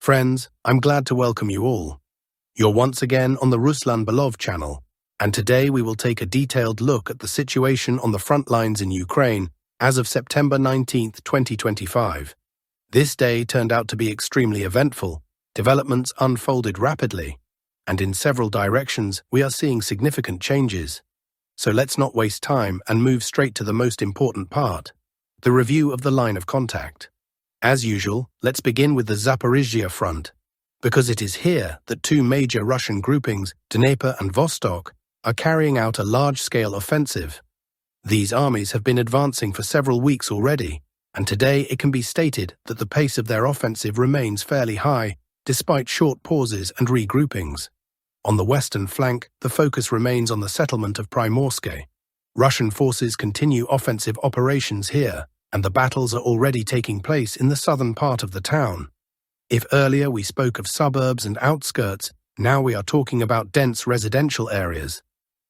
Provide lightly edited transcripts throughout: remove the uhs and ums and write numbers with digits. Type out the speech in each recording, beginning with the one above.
Friends, I'm glad to welcome you all. You're once again on the Ruslan Belov channel, and today we will take a detailed look at the situation on the front lines in Ukraine as of September 19, 2025. This day turned out to be extremely eventful. Developments unfolded rapidly, and in several directions we are seeing significant changes. So let's not waste time and move straight to the most important part, the review of the line of contact. As usual, let's begin with the Zaporizhzhia front, because it is here that two major Russian groupings, Dnieper and Vostok, are carrying out a large-scale offensive. These armies have been advancing for several weeks already, and today it can be stated that the pace of their offensive remains fairly high, despite short pauses and regroupings. On the western flank, the focus remains on the settlement of Primorsk. Russian forces continue offensive operations here, and the battles are already taking place in the southern part of the town. If earlier we spoke of suburbs and outskirts, now we are talking about dense residential areas.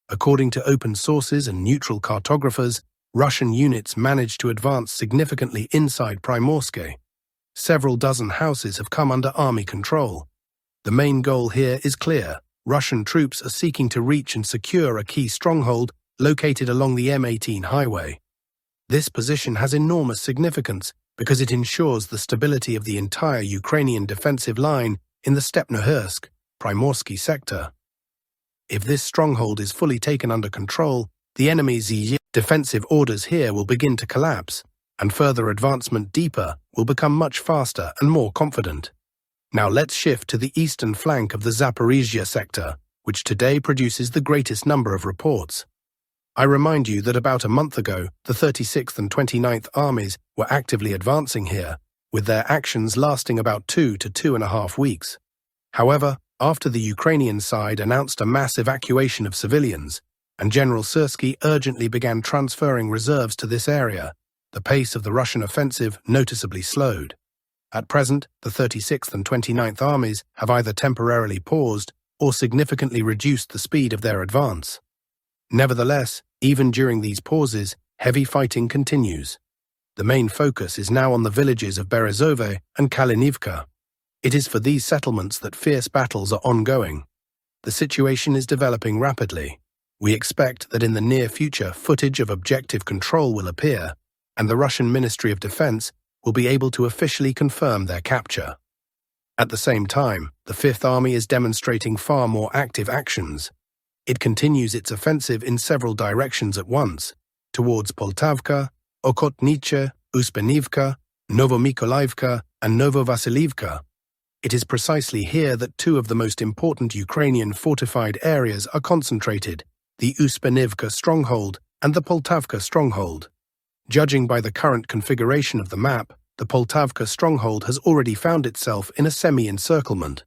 According to open sources and neutral cartographers, Russian units managed to advance significantly inside Primorsk. Several dozen houses have come under army control. The main goal here is clear. Russian troops are seeking to reach and secure a key stronghold located along the M18 highway. This position has enormous significance because it ensures the stability of the entire Ukrainian defensive line in the Stepnohursk, Primorsky sector. If this stronghold is fully taken under control, the enemy's defensive orders here will begin to collapse, and further advancement deeper will become much faster and more confident. Now let's shift to the eastern flank of the Zaporizhzhia sector, which today produces the greatest number of reports. I remind you that about a month ago, the 36th and 29th armies were actively advancing here, with their actions lasting about 2 to 2.5 weeks. However, after the Ukrainian side announced a mass evacuation of civilians, and General Siversk urgently began transferring reserves to this area, the pace of the Russian offensive noticeably slowed. At present, the 36th and 29th armies have either temporarily paused or significantly reduced the speed of their advance. Nevertheless, even during these pauses, heavy fighting continues. The main focus is now on the villages of Berezove and Kalinivka. It is for these settlements that fierce battles are ongoing. The situation is developing rapidly. We expect that in the near future footage of objective control will appear, and the Russian Ministry of Defense will be able to officially confirm their capture. At the same time, the Fifth Army is demonstrating far more active actions. It continues its offensive in several directions at once, towards Poltavka, Okhotniche, Uspenivka, Novomykolaivka, and Novovasilivka. It is precisely here that two of the most important Ukrainian fortified areas are concentrated, the Uspenivka stronghold and the Poltavka stronghold. Judging by the current configuration of the map, the Poltavka stronghold has already found itself in a semi-encirclement.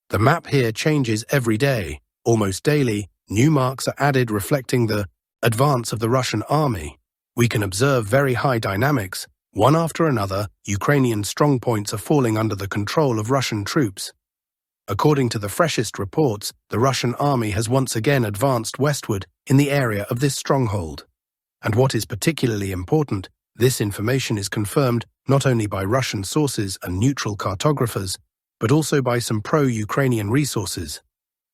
The map here changes every day. Almost daily, new marks are added reflecting the advance of the Russian army. We can observe very high dynamics. One after another, Ukrainian strongpoints are falling under the control of Russian troops. According to the freshest reports, the Russian army has once again advanced westward in the area of this stronghold. And what is particularly important, this information is confirmed not only by Russian sources and neutral cartographers, but also by some pro-Ukrainian resources.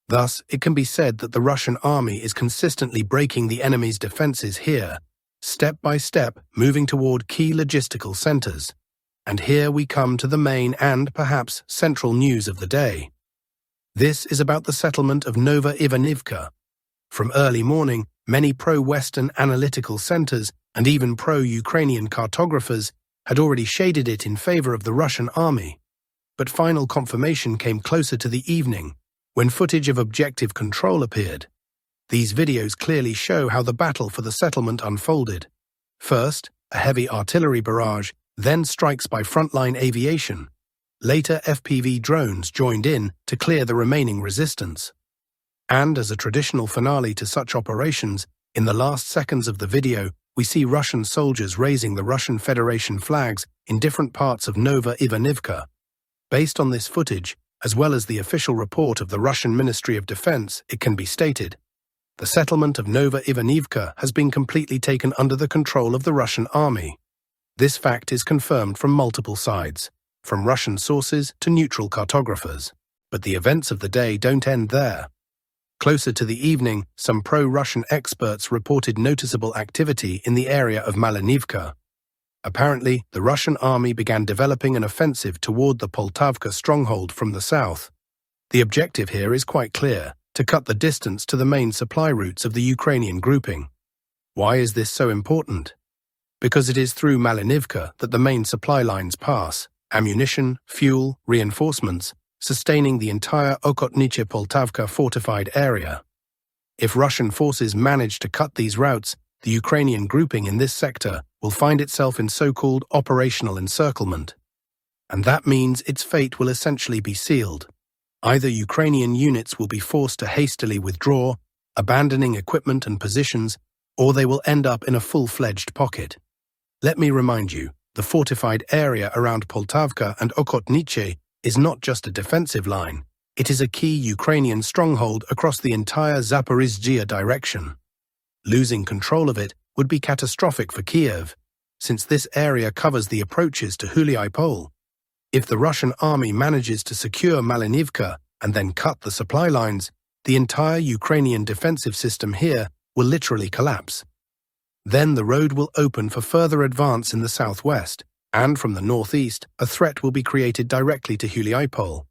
Thus, it can be said that the Russian army is consistently breaking the enemy's defenses here, step by step moving toward key logistical centers. And here we come to the main and, perhaps, central news of the day. This is about the settlement of Nova Ivanovka. From early morning, many pro-Western analytical centers and even pro-Ukrainian cartographers had already shaded it in favor of the Russian army. But final confirmation came closer to the evening, when footage of objective control appeared. These videos clearly show how the battle for the settlement unfolded. First, a heavy artillery barrage, then strikes by frontline aviation. Later, FPV drones joined in to clear the remaining resistance. And as a traditional finale to such operations, in the last seconds of the video, we see Russian soldiers raising the Russian Federation flags in different parts of Nova Ivanovka. Based on this footage, as well as the official report of the Russian Ministry of Defense, it can be stated, the settlement of Nova Ivanovka has been completely taken under the control of the Russian army. This fact is confirmed from multiple sides. from Russian sources to neutral cartographers. But the events of the day don't end there. Closer to the evening, some pro-Russian experts reported noticeable activity in the area of Malinivka. Apparently, the Russian army began developing an offensive toward the Poltavka stronghold from the south. The objective here is quite clear: to cut the distance to the main supply routes of the Ukrainian grouping. Why is this so important? Because it is through Malinivka that the main supply lines pass: ammunition, fuel, reinforcements, sustaining the entire Okhotniche-Poltavka fortified area. If Russian forces manage to cut these routes, the Ukrainian grouping in this sector will find itself in so-called operational encirclement. And that means its fate will essentially be sealed. Either Ukrainian units will be forced to hastily withdraw, abandoning equipment and positions, or they will end up in a full-fledged pocket. Let me remind you, the fortified area around Poltavka and Okhotniche is not just a defensive line, it is a key Ukrainian stronghold across the entire Zaporizhzhia direction. Losing control of it would be catastrophic for Kiev, since this area covers the approaches to Huliai-Pol. If the Russian army manages to secure Malinivka and then cut the supply lines, the entire Ukrainian defensive system here will literally collapse. Then the road will open for further advance in the southwest, and from the northeast, a threat will be created directly to Huliai-Pol.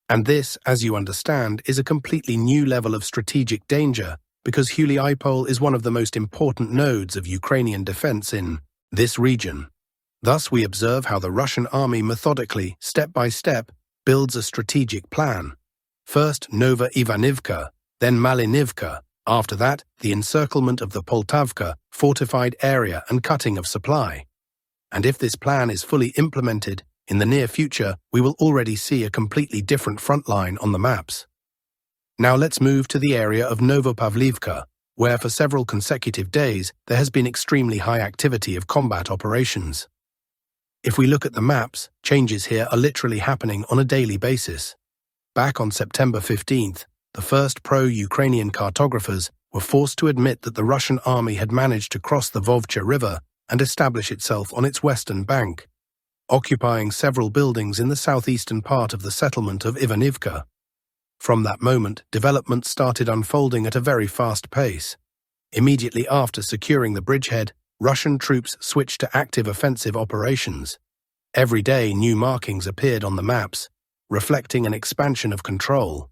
And this, as you understand, is a completely new level of strategic danger, because Huliai-Pol is one of the most important nodes of Ukrainian defense in this region. Thus we observe how the Russian army methodically, step by step, builds a strategic plan. First Nova Ivanovka, then Malinivka, after that the encirclement of the Poltavka fortified area and cutting of supply. And if this plan is fully implemented, in the near future we will already see a completely different front line on the maps. Now let's move to the area of Novopavlivka, where for several consecutive days there has been extremely high activity of combat operations. If we look at the maps, changes here are literally happening on a daily basis. Back on September 15th, the first pro-Ukrainian cartographers were forced to admit that the Russian army had managed to cross the Vovcha River and establish itself on its western bank, occupying several buildings in the southeastern part of the settlement of Ivanovka. From that moment, developments started unfolding at a very fast pace. Immediately after securing the bridgehead, Russian troops switched to active offensive operations. Every day new markings appeared on the maps, reflecting an expansion of control.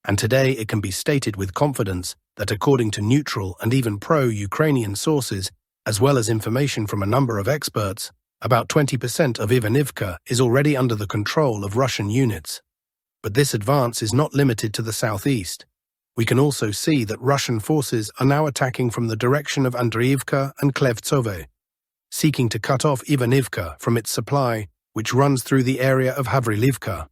And today it can be stated with confidence that according to neutral and even pro-Ukrainian sources, as well as information from a number of experts, about 20% of Ivanovka is already under the control of Russian units. But this advance is not limited to the southeast. We can also see that Russian forces are now attacking from the direction of Andreevka and Klevtsove, seeking to cut off Ivanovka from its supply, which runs through the area of Havrilivka.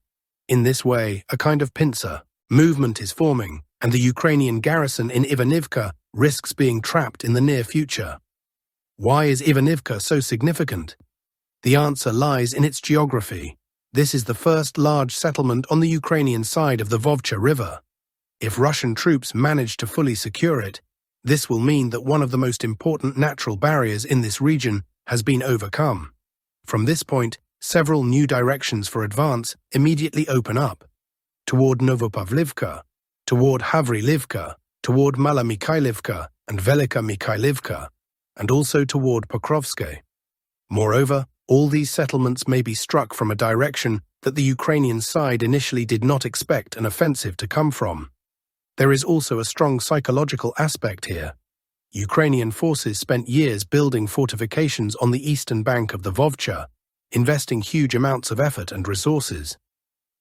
In this way, a kind of pincer movement is forming, and the Ukrainian garrison in Ivanovka risks being trapped in the near future. Why is Ivanovka so significant? The answer lies in its geography. This is the first large settlement on the Ukrainian side of the Vovcha River. If Russian troops manage to fully secure it, this will mean that one of the most important natural barriers in this region has been overcome. From this point, several new directions for advance immediately open up. Toward Novopavlivka, toward Havrilivka, toward Mala Mikhailivka and Velika Mikhailivka, and also toward Pokrovsk. Moreover, all these settlements may be struck from a direction that the Ukrainian side initially did not expect an offensive to come from. There is also a strong psychological aspect here. Ukrainian forces spent years building fortifications on the eastern bank of the Vovcha, investing huge amounts of effort and resources.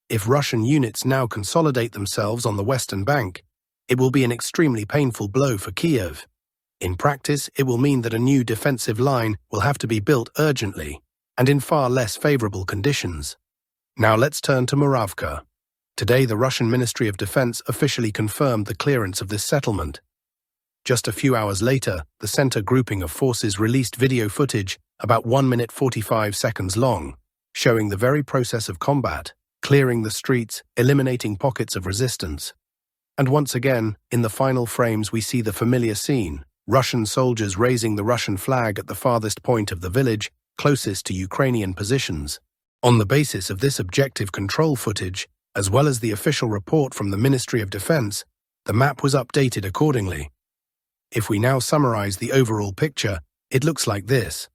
If Russian units now consolidate themselves on the western bank, it will be an extremely painful blow for Kiev. In practice, it will mean that a new defensive line will have to be built urgently, and in far less favorable conditions. Now let's turn to Moravka. Today, the Russian Ministry of Defense officially confirmed the clearance of this settlement. Just a few hours later, the center grouping of forces released video footage about 1 minute 45 seconds long, showing the very process of combat, clearing the streets, eliminating pockets of resistance. And once again, in the final frames we see the familiar scene, Russian soldiers raising the Russian flag at the farthest point of the village, closest to Ukrainian positions. On the basis of this objective control footage, as well as the official report from the Ministry of Defense, the map was updated accordingly. If we now summarize the overall picture, it looks like this.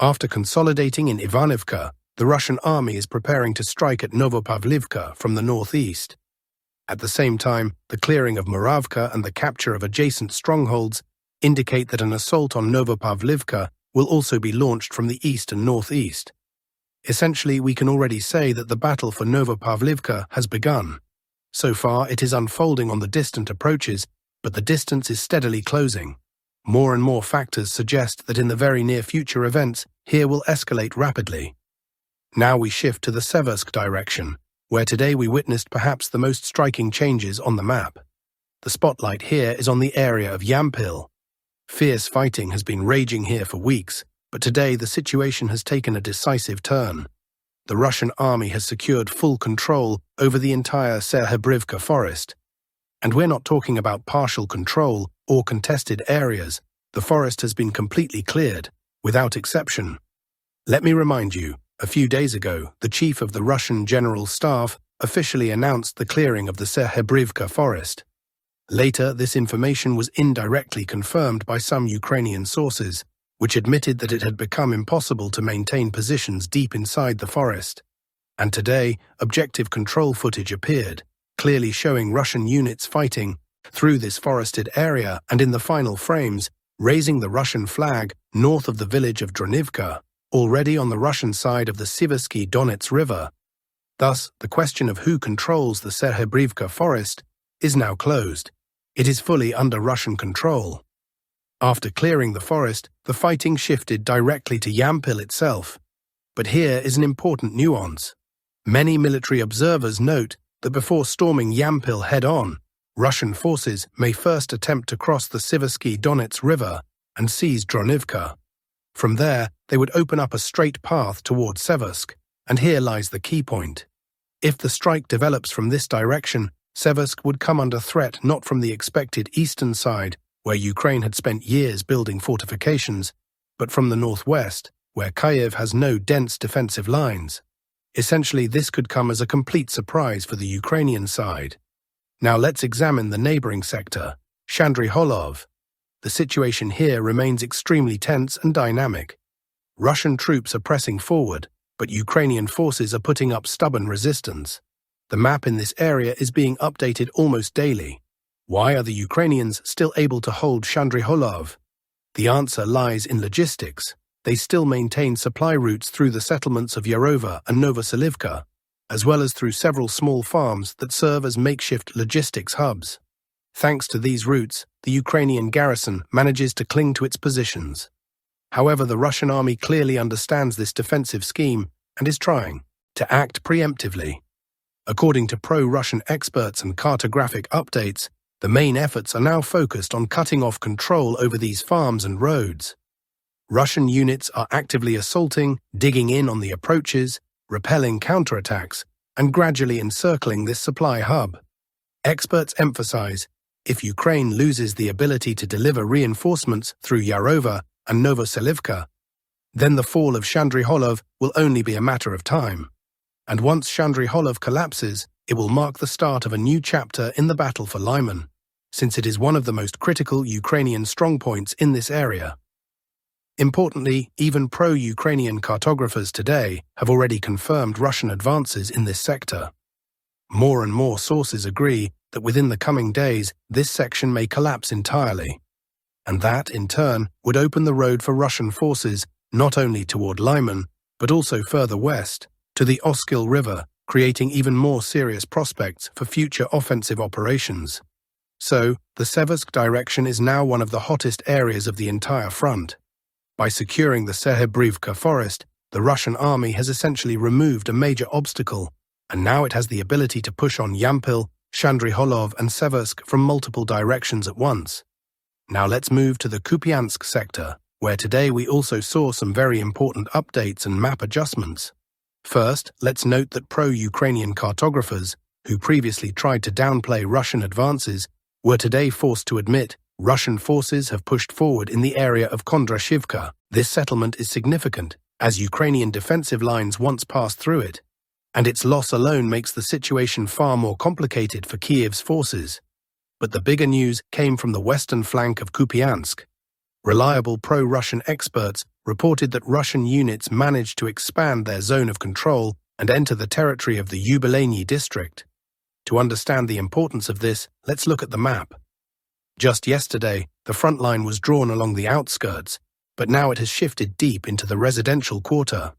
After consolidating in Ivanovka, the Russian army is preparing to strike at Novopavlivka from the northeast. At the same time, the clearing of Moravka and the capture of adjacent strongholds indicate that an assault on Novopavlivka will also be launched from the east and northeast. Essentially, we can already say that the battle for Novopavlivka has begun. So far, it is unfolding on the distant approaches, but the distance is steadily closing. More and more factors suggest that in the very near future events here will escalate rapidly. Now we shift to the Siversk direction, where today we witnessed perhaps the most striking changes on the map. The spotlight here is on the area of Yampil. Fierce fighting has been raging here for weeks, but today the situation has taken a decisive turn. The Russian army has secured full control over the entire Zaporizhzhia forest. And we're not talking about partial control or contested areas. The forest has been completely cleared, without exception. Let me remind you, a few days ago, the chief of the Russian General Staff officially announced the clearing of the Zaporizhzhia forest. Later, this information was indirectly confirmed by some Ukrainian sources, which admitted that it had become impossible to maintain positions deep inside the forest. And today, objective control footage appeared, clearly showing Russian units fighting through this forested area and in the final frames, raising the Russian flag north of the village of Dronivka, already on the Russian side of the Siversk River. Thus, the question of who controls the Zaporizhzhia forest is now closed. It is fully under Russian control. After clearing the forest, the fighting shifted directly to Yampil itself. But here is an important nuance. Many military observers note that before storming Yampil head-on, Russian forces may first attempt to cross the Siversk River and seize Dronivka. From there, they would open up a straight path toward Siversk, and here lies the key point. If the strike develops from this direction, Siversk would come under threat not from the expected eastern side, where Ukraine had spent years building fortifications, but from the northwest, where Kharkiv has no dense defensive lines. Essentially, this could come as a complete surprise for the Ukrainian side. Now let's examine the neighboring sector, Chandriholov. The situation here remains extremely tense and dynamic. Russian troops are pressing forward, but Ukrainian forces are putting up stubborn resistance. The map in this area is being updated almost daily. Why are the Ukrainians still able to hold Chandriholov? The answer lies in logistics. They still maintain supply routes through the settlements of Yarova and Novoselivka, as well as through several small farms that serve as makeshift logistics hubs. Thanks to these routes, the Ukrainian garrison manages to cling to its positions. However, the Russian army clearly understands this defensive scheme and is trying to act preemptively. According to pro-Russian experts and cartographic updates, the main efforts are now focused on cutting off control over these farms and roads. Russian units are actively assaulting, digging in on the approaches, repelling counterattacks, and gradually encircling this supply hub. Experts emphasize, if Ukraine loses the ability to deliver reinforcements through Yarova and Novoselivka, then the fall of Chandriholov will only be a matter of time. And once Chandriholov collapses, it will mark the start of a new chapter in the battle for Lyman, since it is one of the most critical Ukrainian strongpoints in this area. Importantly, even pro-Ukrainian cartographers today have already confirmed Russian advances in this sector. More and more sources agree that within the coming days, this section may collapse entirely. And that, in turn, would open the road for Russian forces not only toward Lyman, but also further west, to the Oskil River, creating even more serious prospects for future offensive operations. So, the Siversk direction is now one of the hottest areas of the entire front. By securing the Zaporizhzhia forest, the Russian army has essentially removed a major obstacle, and now it has the ability to push on Yampil, Chandriholov and Siversk from multiple directions at once. Now let's move to the Kupiansk sector, where today we also saw some very important updates and map adjustments. First, let's note that pro-Ukrainian cartographers, who previously tried to downplay Russian advances, were today forced to admit Russian forces have pushed forward in the area of Kondrashivka. This settlement is significant, as Ukrainian defensive lines once passed through it, and its loss alone makes the situation far more complicated for Kiev's forces. But the bigger news came from the western flank of Kupiansk. Reliable pro-Russian experts reported that Russian units managed to expand their zone of control and enter the territory of the Yubileyny district. To understand the importance of this, let's look at the map. Just yesterday, the front line was drawn along the outskirts, but now it has shifted deep into the residential quarter.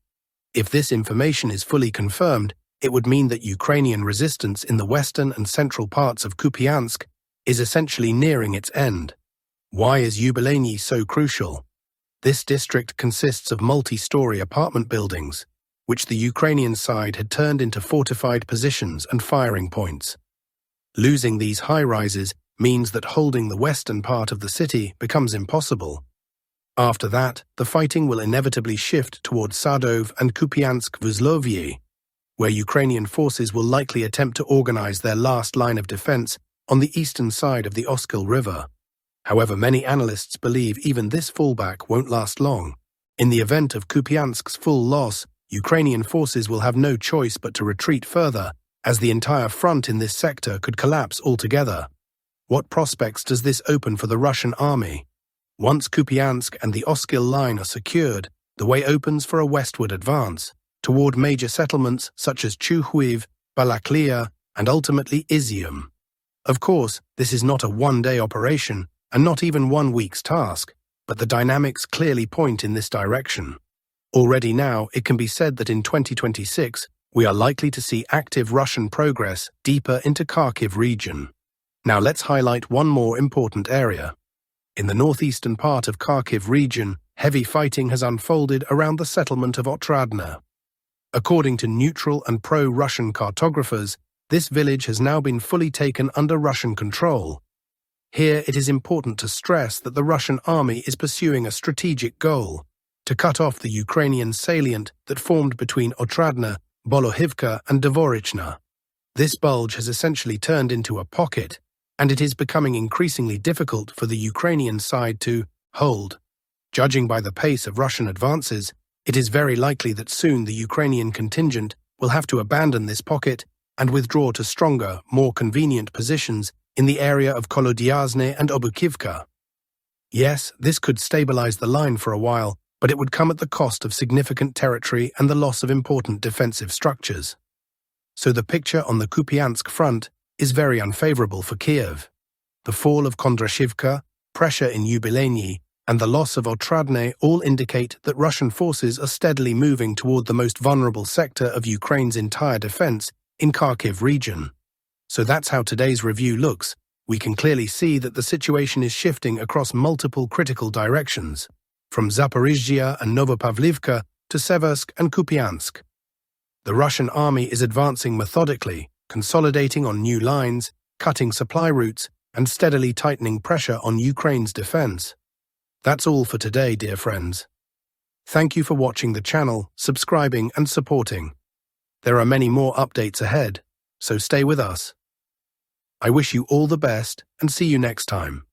If this information is fully confirmed, it would mean that Ukrainian resistance in the western and central parts of Kupiansk is essentially nearing its end. Why is Yubileyny so crucial? This district consists of multi-story apartment buildings, which the Ukrainian side had turned into fortified positions and firing points. Losing these high-rises means that holding the western part of the city becomes impossible. After that, the fighting will inevitably shift towards Sadov and Kupiansk-Vuzlovye, where Ukrainian forces will likely attempt to organize their last line of defense on the eastern side of the Oskil River. However, many analysts believe even this fallback won't last long. In the event of Kupiansk's full loss, Ukrainian forces will have no choice but to retreat further, as the entire front in this sector could collapse altogether. What prospects does this open for the Russian army? Once Kupiansk and the Oskil line are secured, the way opens for a westward advance, toward major settlements such as Chuhuiv, Balaklia, and ultimately Izium. Of course, this is not a one-day operation, and not even 1 week's task, but the dynamics clearly point in this direction. Already now, it can be said that in 2026, we are likely to see active Russian progress deeper into Kharkiv region. Now let's highlight one more important area. In the northeastern part of Kharkiv region, heavy fighting has unfolded around the settlement of Otradna. According to neutral and pro-Russian cartographers, this village has now been fully taken under Russian control. Here it is important to stress that the Russian army is pursuing a strategic goal: to cut off the Ukrainian salient that formed between Otradna, Bolohivka and Dvorichna. This bulge has essentially turned into a pocket, and it is becoming increasingly difficult for the Ukrainian side to hold. Judging by the pace of Russian advances, it is very likely that soon the Ukrainian contingent will have to abandon this pocket and withdraw to stronger, more convenient positions in the area of Kolodiazne and Obukivka. Yes, this could stabilize the line for a while, but it would come at the cost of significant territory and the loss of important defensive structures. So the picture on the Kupiansk front is very unfavorable for Kiev. The fall of Kondrashivka, pressure in Yubileyny, and the loss of Otradne all indicate that Russian forces are steadily moving toward the most vulnerable sector of Ukraine's entire defense in Kharkiv region. So that's how today's review looks. We can clearly see that the situation is shifting across multiple critical directions, from Zaporizhzhia and Novopavlivka to Siversk and Kupiansk. The Russian army is advancing methodically, consolidating on new lines, cutting supply routes, and steadily tightening pressure on Ukraine's defense. That's all for today, dear friends. Thank you for watching the channel, subscribing and supporting. There are many more updates ahead, so stay with us. I wish you all the best and see you next time.